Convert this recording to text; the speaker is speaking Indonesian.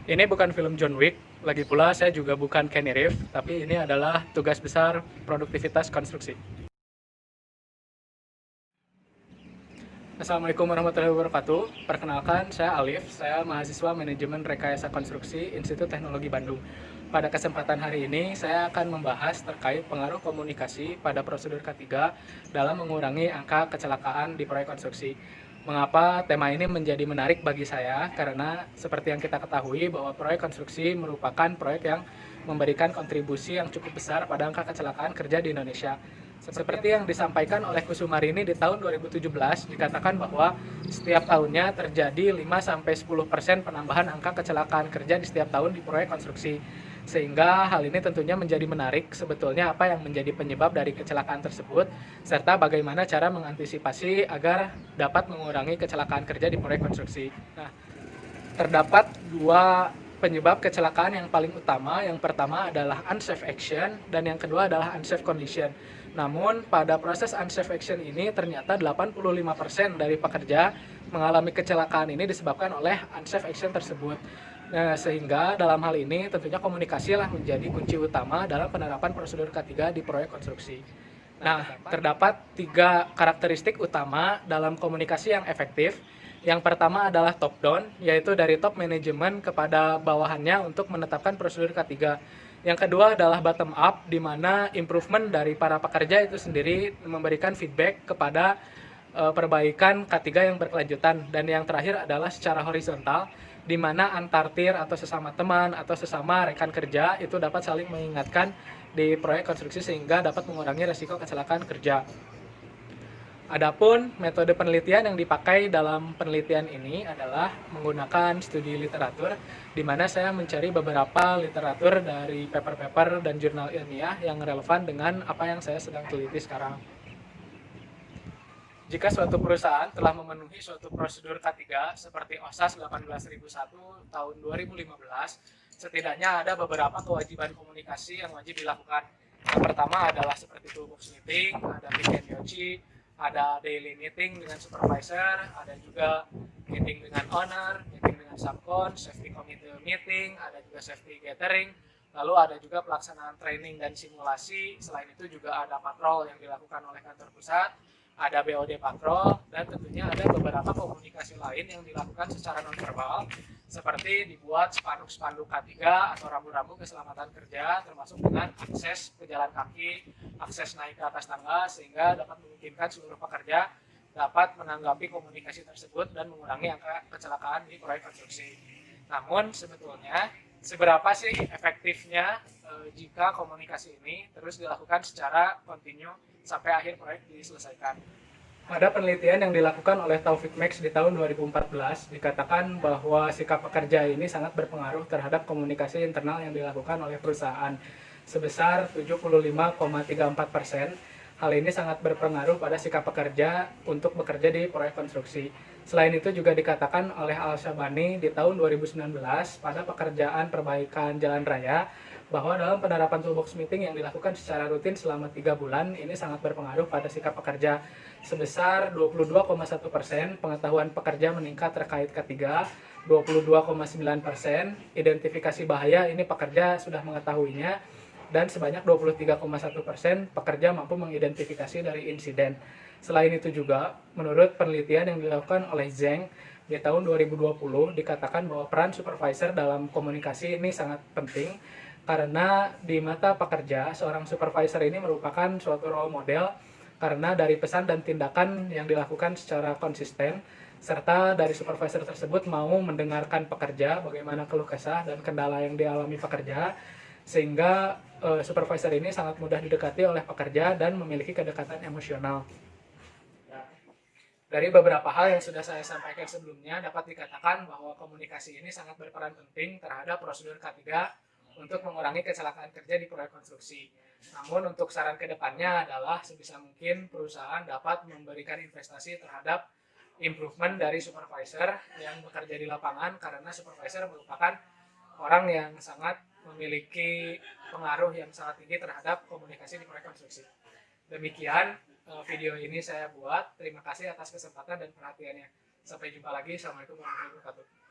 Ini bukan film John Wick, lagi pula saya juga bukan Kenny Reeves, tapi ini adalah tugas besar produktivitas konstruksi. Assalamualaikum warahmatullahi wabarakatuh. Perkenalkan, saya Alif. Saya mahasiswa Manajemen Rekayasa Konstruksi Institut Teknologi Bandung. Pada kesempatan hari ini, saya akan membahas terkait pengaruh komunikasi pada prosedur K3 dalam mengurangi angka kecelakaan di proyek konstruksi. Mengapa tema ini menjadi menarik bagi saya? Karena seperti yang kita ketahui bahwa proyek konstruksi merupakan proyek yang memberikan kontribusi yang cukup besar pada angka kecelakaan kerja di Indonesia. Seperti yang disampaikan oleh Kusumarini di tahun 2017, dikatakan bahwa setiap tahunnya terjadi 5-10% penambahan angka kecelakaan kerja di setiap tahun di proyek konstruksi. Sehingga hal ini tentunya menjadi menarik sebetulnya apa yang menjadi penyebab dari kecelakaan tersebut, serta bagaimana cara mengantisipasi agar dapat mengurangi kecelakaan kerja di proyek konstruksi. Nah, terdapat dua penyebab kecelakaan yang paling utama. Yang pertama adalah unsafe action dan yang kedua adalah unsafe condition. Namun pada proses unsafe action ini ternyata 85% dari pekerja mengalami kecelakaan ini disebabkan oleh unsafe action tersebut. Nah, sehingga dalam hal ini tentunya komunikasi lah menjadi kunci utama dalam penerapan prosedur K3 di proyek konstruksi. Nah, terdapat tiga karakteristik utama dalam komunikasi yang efektif. Yang pertama adalah top down, yaitu dari top manajemen kepada bawahannya untuk menetapkan prosedur K3. Yang kedua adalah bottom up, di mana improvement dari para pekerja itu sendiri memberikan feedback kepada perbaikan K3 yang berkelanjutan. Dan yang terakhir adalah secara horizontal, di mana antar tier atau sesama teman atau sesama rekan kerja itu dapat saling mengingatkan di proyek konstruksi sehingga dapat mengurangi resiko kecelakaan kerja. Adapun metode penelitian yang dipakai dalam penelitian ini adalah menggunakan studi literatur, di mana saya mencari beberapa literatur dari paper-paper dan jurnal ilmiah yang relevan dengan apa yang saya sedang teliti sekarang. Jika suatu perusahaan telah memenuhi suatu prosedur K3 seperti OSAS 18001 tahun 2015, setidaknya ada beberapa kewajiban komunikasi yang wajib dilakukan. Yang pertama adalah seperti toolbox meeting, ada weekend yochi, ada daily meeting dengan supervisor, ada juga meeting dengan owner, meeting dengan subcon, safety committee meeting, ada juga safety gathering, lalu ada juga pelaksanaan training dan simulasi. Selain itu juga ada patrol yang dilakukan oleh kantor pusat, ada BOD patrol, dan tentunya ada beberapa komunikasi lain yang dilakukan secara nonverbal, seperti dibuat spanduk-spanduk K3 atau rambu-rambu keselamatan kerja, termasuk dengan akses pejalan kaki, akses naik ke atas tangga, sehingga dapat memungkinkan seluruh pekerja dapat menanggapi komunikasi tersebut dan mengurangi angka kecelakaan di proyek konstruksi. Namun sebetulnya seberapa sih efektifnya jika komunikasi ini terus dilakukan secara kontinu sampai akhir proyek diselesaikan? Pada penelitian yang dilakukan oleh Taufik Max di tahun 2014, dikatakan bahwa sikap pekerja ini sangat berpengaruh terhadap komunikasi internal yang dilakukan oleh perusahaan sebesar 75,34%. Hal ini sangat berpengaruh pada sikap pekerja untuk bekerja di proyek konstruksi. Selain itu juga dikatakan oleh Al-Syabani di tahun 2019 pada pekerjaan perbaikan jalan raya bahwa dalam penerapan toolbox meeting yang dilakukan secara rutin selama 3 bulan ini sangat berpengaruh pada sikap pekerja. Sebesar 22,1% pengetahuan pekerja meningkat terkait K3, 22,9% identifikasi bahaya ini pekerja sudah mengetahuinya, dan sebanyak 23,1% pekerja mampu mengidentifikasi dari insiden. Selain itu juga, menurut penelitian yang dilakukan oleh Zheng di tahun 2020, dikatakan bahwa peran supervisor dalam komunikasi ini sangat penting, karena di mata pekerja, seorang supervisor ini merupakan suatu role model karena dari pesan dan tindakan yang dilakukan secara konsisten, serta dari supervisor tersebut mau mendengarkan pekerja, bagaimana keluh kesah dan kendala yang dialami pekerja, sehingga supervisor ini sangat mudah didekati oleh pekerja dan memiliki kedekatan emosional. Dari beberapa hal yang sudah saya sampaikan sebelumnya, dapat dikatakan bahwa komunikasi ini sangat berperan penting terhadap prosedur K3 untuk mengurangi kecelakaan kerja di proyek konstruksi. Namun untuk saran kedepannya adalah sebisa mungkin perusahaan dapat memberikan investasi terhadap improvement dari supervisor yang bekerja di lapangan, karena supervisor merupakan orang yang sangat memiliki pengaruh yang sangat tinggi terhadap komunikasi di proyek konstruksi. Demikian video ini saya buat. Terima kasih atas kesempatan dan perhatiannya. Sampai jumpa lagi. Assalamualaikum warahmatullahi wabarakatuh.